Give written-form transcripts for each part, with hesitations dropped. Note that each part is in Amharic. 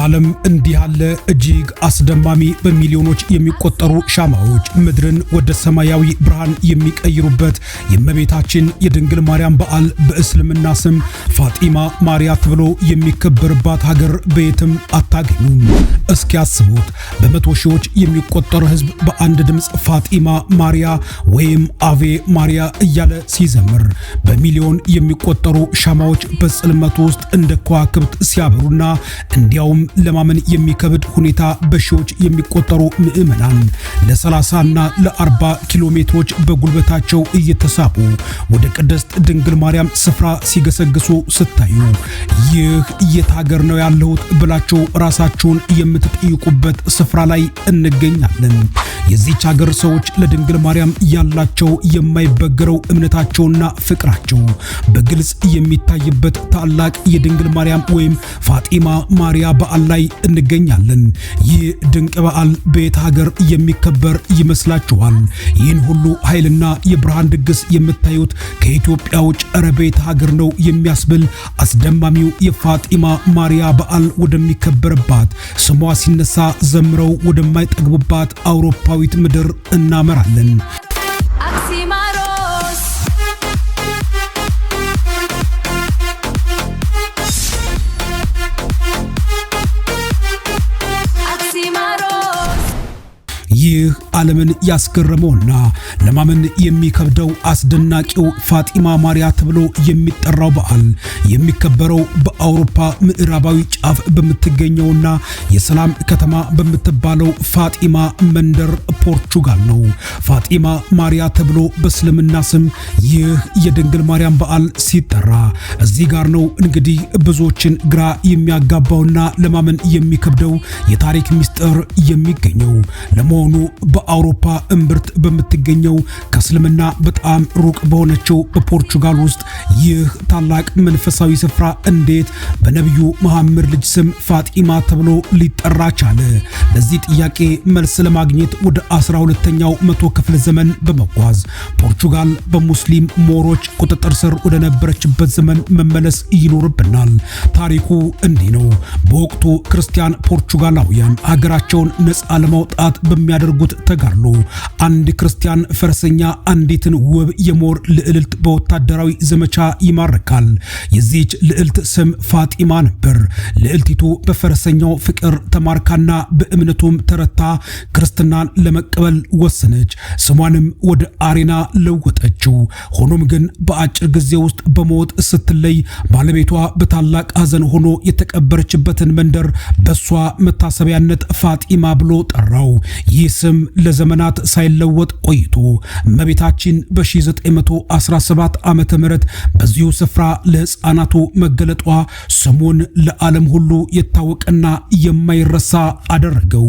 ለዓለም እንዲህ ያለ እጅግ አስደማሚ በሚሊዮኖች የሚቆጠሩ ሻማዎች ምድርን ወደ ሰማያዊ ብርሃን የሚቀይሩበት የእመቤታችን የድንግል ማርያም በዓል በእስልምና ስም ፋጢማ ማርያ ተብሎ የሚከበርባት ሀገር በየትም አታገኙም። እስኪ ያስቡት፣ በመቶ ሺዎች የሚቆጠሩ ሕዝብ በአንድ ድምፅ ፋጢማ ማርያ ወይም አቬ ማርያ እያለ ሲዘምር፣ በሚሊዮን የሚቆጠሩ ሻማዎች በጽልመቱ ውስጥ እንደ ከዋክብት ሲያበሩና እንዲያውም ለማመን የሚከብድ ሁኔታ በሺዎች የሚቆጠሩ ምዕመናን ለ30 እና ለ40 ኪሎ ሜትሮች በጉልበታቸው እየተሳቡ ወደ ቅድስት ድንግል ማርያም ስፍራ ሲገሰግሱ ስታዩ ይህ የት ሀገር ነው ያለሁት ብላችሁ ራሳችሁን የምትጠይቁበት ስፍራ ላይ እንገኛለን። የዚች ሀገር ሰዎች ለድንግል ማርያም ያላቸው የማይበገረው እምነታቸውና ፍቅራቸው በግልጽ የሚታይበት ታላቅ የድንግል ማርያም ወይም ፋጢማ ማርያ በዓል ላይ እንገኛለን። ይህ ድንቅ በዓል በየት ሀገር የሚከበር ይመስላችኋል? ይህን ሁሉ ኃይልና የብርሃን ድግስ የምታዩት ከኢትዮጵያ ውጭ በየት ሀገር ነው የሚያስብል አስደማሚው የፋጢማ ማርያ በዓል ወደሚከበርባት ስሟ ሲነሳ ዘምረው ወደማይጠግቡባት አውሮፓዊት ምድር እናመራለን። ይህ ዓለምን ያስገረመውና ለማመን የሚከብደው አስደናቂው ፋጢማ ማርያ ተብሎ የሚጠራው በዓል የሚከበረው በአውሮፓ ምዕራባዊ ጫፍ በምትገኘውና የሰላም ከተማ በምትባለው ፋጢማ መንደር ፖርቹጋል ነው። ፋጢማ ማርያ ተብሎ በእስልምና ስም ይህ የድንግል ማርያም በዓል ሲጠራ እዚህ ጋር ነው እንግዲህ ብዙዎችን ግራ የሚያጋባውና ለማመን የሚከብደው የታሪክ ምስጢር የሚገኘው። ለመሆኑ በአውሮፓ እምብርት በምትገኘው ከእስልምና በጣም ሩቅ በሆነችው በፖርቹጋል ውስጥ ይህ ታላቅ መንፈሳዊ ስፍራ እንዴት በነቢዩ መሐመድ ልጅ ስም ፋጢማ ተብሎ ሊጠራ ቻለ? ለዚህ ጥያቄ መልስ ለማግኘት ወደ 12ኛው መቶ ክፍለ ዘመን በመጓዝ ፖርቹጋል በሙስሊም ሞሮች ቁጥጥር ስር ወደ ነበረችበት ዘመን መመለስ ይኖርብናል። ታሪኩ እንዲህ ነው። በወቅቱ ክርስቲያን ፖርቹጋላውያን ሀገራቸውን ነፃ ለማውጣት በሚያደርጉት ተጋድሎ አንድ ክርስቲያን ፈረሰኛ አንዲትን ውብ የሞር ልዕልት በወታደራዊ ዘመቻ ይማርካል። የዚህች ልዕልት ስም ፋጢማ ነበር። ልዕልቲቱ በፈረሰኛው ፍቅር ተማርካና በእምነቱም ተረታ ክርስትናን ለመቀበል ወሰነች። ስሟንም ወደ አሬና ለወጠችው። ሆኖም ግን በአጭር ጊዜ ውስጥ በሞት ስትለይ ባለቤቷ በታላቅ ሐዘን ሆኖ የተቀበረችበትን መንደር በሷ መታሰቢያነት ፋጢማ ብሎ ጠራው። ይህ ስም ለዘመናት ሳይለወጥ ቆይቶ እመቤታችን በ1917 ዓመተ ምህረት በዚሁ ስፍራ ለሕፃናቱ መገለጧ ስሙን ለዓለም ሁሉ የታወቀና የማይረሳ አደረገው።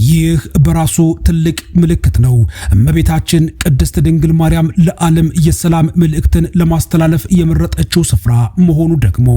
ይህ በራሱ ትልቅ ምልክት ነው። እመቤታችን ቅድስት ድንግል ማርያም ለዓለም የሰላም መልእክትን ለማስተላለፍ የመረጠችው ስፍራ መሆኑ ደግሞ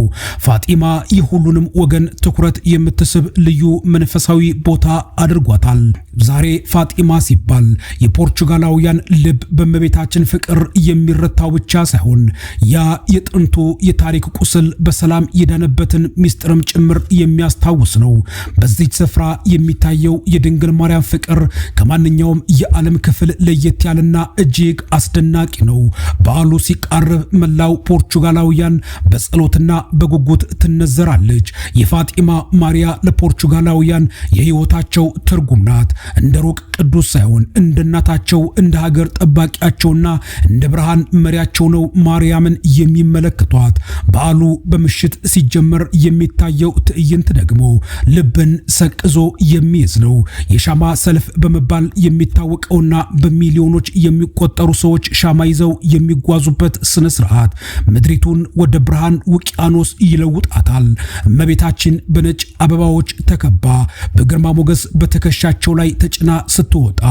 ፋጢማ የሁሉንም ወገን ትኩረት የምትስብ ልዩ መንፈሳዊ ቦታ አድርጓታል። ዛሬ ፋጢማ ሲባል የፖርቹጋላውያን ልብ በእመቤታችን ፍቅር የሚረታው ብቻ ሳይሆን ያ የጥንቱ የታሪክ ቁስል በሰላም የዳነበትን ሚስጥርም ጭምር የሚያስታውስ ነው። በዚህ ስፍራ የሚታየው የድንግል ማርያም ፍቅር ከማንኛውም የዓለም ክፍል ለየት ያለና እጅግ አስደናቂ ነው። በዓሉ ሲቃረብ መላው ፖርቹጋላውያን በጸሎትና በጉጉት ትነዘራለች። የፋጢማ ማርያ ለፖርቹጋላውያን የሕይወታቸው ትርጉም ናት። እንደ ሩቅ ቅዱስ ሳይሆን እንደ እናታቸው እንደ ሀገር ጠባቂያቸውና እንደ ብርሃን መሪያቸው ነው ማርያምን የሚመለከቷት። በዓሉ በምሽት ሲጀመር የሚታየው ትዕይንት ደግሞ ልብን ሰቅዞ የሚይዝ ነው። የሻማ ሰልፍ በመባል የሚታወቀውና በሚሊዮኖች የሚቆጠሩ ሰዎች ሻማ ይዘው የሚጓዙበት ስነ ስርዓት ምድሪቱን ወደ ብርሃን ውቅያኖስ ይለውጣታል። እመቤታችን በነጭ አበባዎች ተከባ በግርማ ሞገስ በትከሻቸው ላይ ተጭና ስትወጣ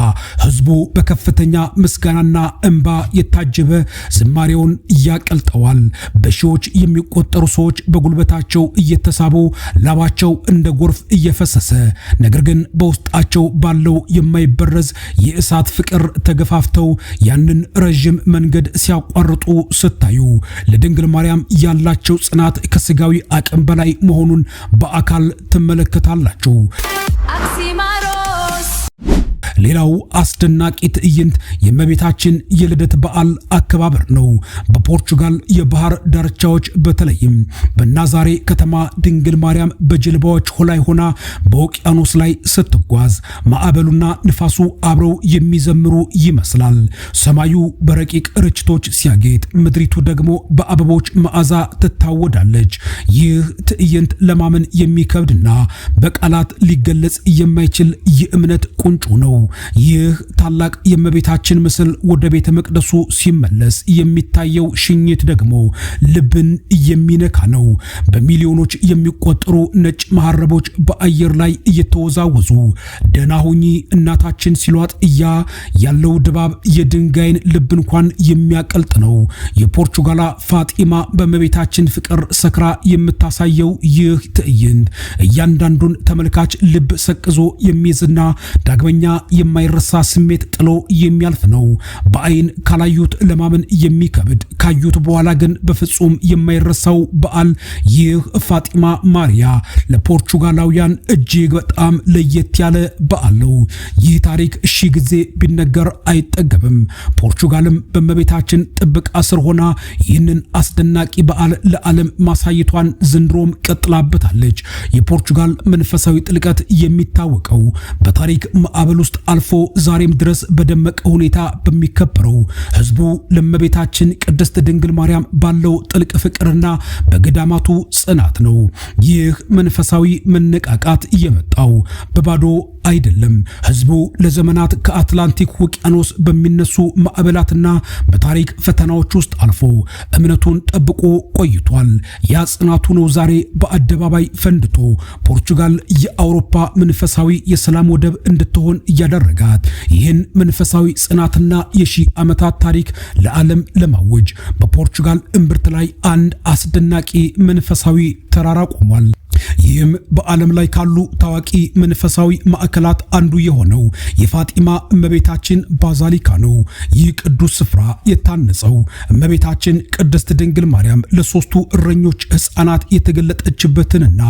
ህዝቡ በከፍተኛ ምስጋናና እንባ የታጀበ ዝማሬውን ያቀልጠዋል። በሺዎች የሚቆጠሩ ሰዎች በጉልበታቸው እየተሳቡ ላባቸው እንደ ጎርፍ እየፈሰሰ ነገር ግን በውስጣቸው ባለው የማይበረዝ የእሳት ፍቅር ተገፋፍተው ያንን ረጅም መንገድ ሲያቋርጡ ስታዩ ለድንግል ማርያም ያላቸው ጽናት ከስጋዊ አቅም በላይ መሆኑን በአካል ትመለከታላችሁ። ሌላው አስደናቂ ትዕይንት የእመቤታችን የልደት በዓል አከባበር ነው። በፖርቹጋል የባህር ዳርቻዎች በተለይም በናዛሬ ከተማ ድንግል ማርያም በጀልባዎች ላይ ሆና በውቅያኖስ ላይ ስትጓዝ ማዕበሉና ንፋሱ አብረው የሚዘምሩ ይመስላል። ሰማዩ በረቂቅ ርችቶች ሲያጌጥ፣ ምድሪቱ ደግሞ በአበቦች መዓዛ ትታወዳለች። ይህ ትዕይንት ለማመን የሚከብድና በቃላት ሊገለጽ የማይችል የእምነት ቁንጮ ነው። ይህ ታላቅ የእመቤታችን ምስል ወደ ቤተ መቅደሱ ሲመለስ የሚታየው ሽኝት ደግሞ ልብን የሚነካ ነው። በሚሊዮኖች የሚቆጠሩ ነጭ መሐረቦች በአየር ላይ እየተወዛወዙ ደህና ሁኚ እናታችን ሲሏት ያለው ድባብ የድንጋይን ልብ እንኳን የሚያቀልጥ ነው። የፖርቹጋላ ፋጢማ በእመቤታችን ፍቅር ሰክራ የምታሳየው ይህ ትዕይንት እያንዳንዱን ተመልካች ልብ ሰቅዞ የሚይዝና ዳግመኛ የማይረሳ ስሜት ጥሎ የሚያልፍ ነው። በአይን ካላዩት ለማመን የሚከብድ ካዩት በኋላ ግን በፍጹም የማይረሳው በዓል ይህ ፋጢማ ማሪያ ለፖርቹጋላውያን እጅግ በጣም ለየት ያለ በዓል ነው። ይህ ታሪክ ሺህ ጊዜ ቢነገር አይጠገብም። ፖርቹጋልም በእመቤታችን ጥበቃ ስር ሆና ይህንን አስደናቂ በዓል ለዓለም ማሳየቷን ዘንድሮም ቀጥላበታለች። የፖርቹጋል መንፈሳዊ ጥልቀት የሚታወቀው በታሪክ ማዕበል ውስጥ አልፎ ዛሬም ድረስ በደመቀ ሁኔታ በሚከበረው ህዝቡ ለእመቤታችን ቅድስት ድንግል ማርያም ባለው ጥልቅ ፍቅርና በገዳማቱ ጽናት ነው። ይህ መንፈሳዊ መነቃቃት የመጣው በባዶ አይደለም። ህዝቡ ለዘመናት ከአትላንቲክ ውቅያኖስ በሚነሱ ማዕበላትና በታሪክ ፈተናዎች ውስጥ አልፎ እምነቱን ጠብቆ ቆይቷል። ያ ጽናቱ ነው ዛሬ በአደባባይ ፈንድቶ ፖርቹጋል የአውሮፓ መንፈሳዊ የሰላም ወደብ እንድትሆን ያደረጋት። ይህን መንፈሳዊ ጽናትና የሺህ ዓመታት ታሪክ ለዓለም ለማወጅ በፖርቹጋል እምብርት ላይ አንድ አስደናቂ መንፈሳዊ ተራራ ቆሟል። ይህም በዓለም ላይ ካሉ ታዋቂ መንፈሳዊ ማዕከላት አንዱ የሆነው የፋጢማ እመቤታችን ባዛሊካ ነው። ይህ ቅዱስ ስፍራ የታነጸው እመቤታችን ቅድስት ድንግል ማርያም ለሶስቱ እረኞች ሕፃናት የተገለጠችበትንና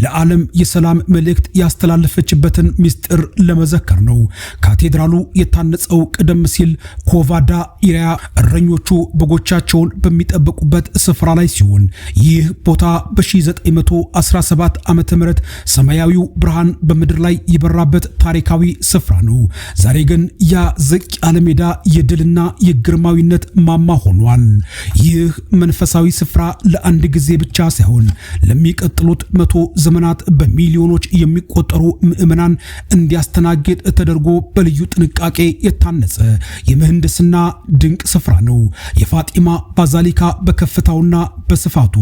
ለዓለም የሰላም መልእክት ያስተላለፈችበትን ምስጢር ለመዘከር ነው። ካቴድራሉ የታነጸው ቀደም ሲል ኮቫዳ ኢሪያ እረኞቹ በጎቻቸውን በሚጠብቁበት ስፍራ ላይ ሲሆን ይህ ቦታ በ1917 ዓመተ ምህረት ሰማያዊው ብርሃን በምድር ላይ የበራበት ታሪካዊ ስፍራ ነው። ዛሬ ግን ያ ዝቅ ያለ ሜዳ የድልና የግርማዊነት ማማ ሆኗል። ይህ መንፈሳዊ ስፍራ ለአንድ ጊዜ ብቻ ሳይሆን ለሚቀጥሉት 100 ዘመናት በሚሊዮኖች የሚቆጠሩ ምዕመናን እንዲያስተናግድ ተደርጎ በልዩ ጥንቃቄ የታነጸ የምህንድስና ድንቅ ስፍራ ነው። የፋጢማ ባዛሊካ በከፍታውና በስፋቱ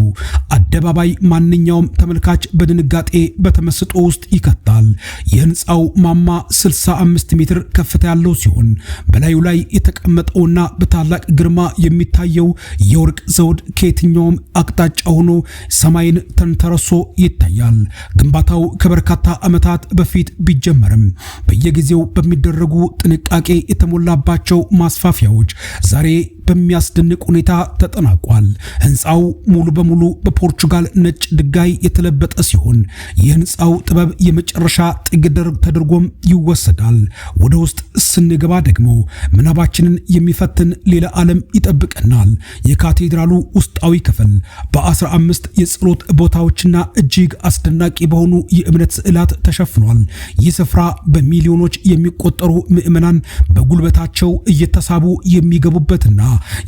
አደባባይ ማንኛውም ተመልካች በድንጋጤ በተመስጦ ውስጥ ይከታል። የህንፃው ማማ 65 ሜትር ከፍታ ያለው ሲሆን በላዩ ላይ የተቀመጠውና በታላቅ ግርማ የሚታየው የወርቅ ዘውድ ከየትኛውም አቅጣጫ ሆኖ ሰማይን ተንተርሶ ይታያል። ግንባታው ከበርካታ ዓመታት በፊት ቢጀመርም በየጊዜው በሚደረጉ ጥንቃቄ የተሞላባቸው ማስፋፊያዎች ዛሬ በሚያስደንቅ ሁኔታ ተጠናቋል። ህንፃው ሙሉ በሙሉ በፖርቹጋል ነጭ ድንጋይ የተለበጠ ሲሆን የህንፃው ጥበብ የመጨረሻ ጥግ ተደርጎም ይወሰዳል። ወደ ውስጥ ስንገባ ደግሞ ምናባችንን የሚፈትን ሌላ ዓለም ይጠብቀናል። የካቴድራሉ ውስጣዊ ክፍል በ15 የጸሎት ቦታዎችና እጅግ አስደናቂ በሆኑ የእምነት ስዕላት ተሸፍኗል። ይህ ስፍራ በሚሊዮኖች የሚቆጠሩ ምዕመናን በጉልበታቸው እየተሳቡ የሚገቡበትና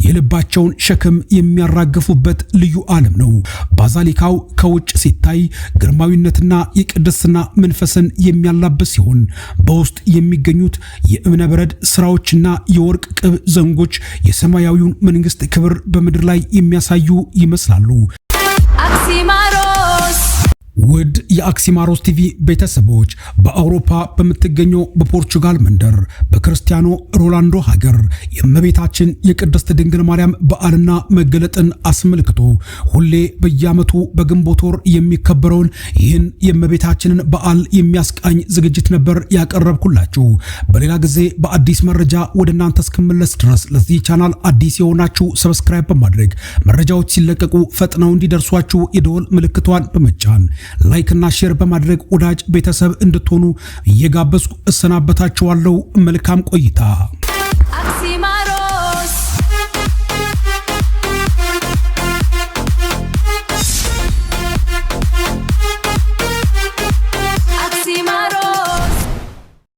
የልባቸውን ሸክም የሚያራግፉበት ልዩ ዓለም ነው። ባዛሊካው ከውጭ ሲታይ ግርማዊነትና የቅድስና መንፈስን የሚያላብስ ሲሆን በውስጥ የሚገኙት የእብነ በረድ ስራዎችና የወርቅ ቅብ ዘንጎች የሰማያዊውን መንግስት ክብር በምድር ላይ የሚያሳዩ ይመስላሉ። ውድ የአክሲማሮስ ቲቪ ቤተሰቦች በአውሮፓ በምትገኘው በፖርቹጋል መንደር በክርስቲያኖ ሮላንዶ ሀገር የእመቤታችን የቅድስት ድንግል ማርያም በዓልና መገለጥን አስመልክቶ ሁሌ በየዓመቱ በግንቦት ወር የሚከበረውን ይህን የእመቤታችንን በዓል የሚያስቃኝ ዝግጅት ነበር ያቀረብኩላችሁ። በሌላ ጊዜ በአዲስ መረጃ ወደ እናንተ እስክመለስ ድረስ ለዚህ ቻናል አዲስ የሆናችሁ ሰብስክራይብ በማድረግ መረጃዎች ሲለቀቁ ፈጥነው እንዲደርሷችሁ የደወል ምልክቷን በመጫን ላይክ እና ሼር በማድረግ ወዳጅ ቤተሰብ እንድትሆኑ እየጋበዝኩ እሰናበታችኋለሁ። መልካም ቆይታ።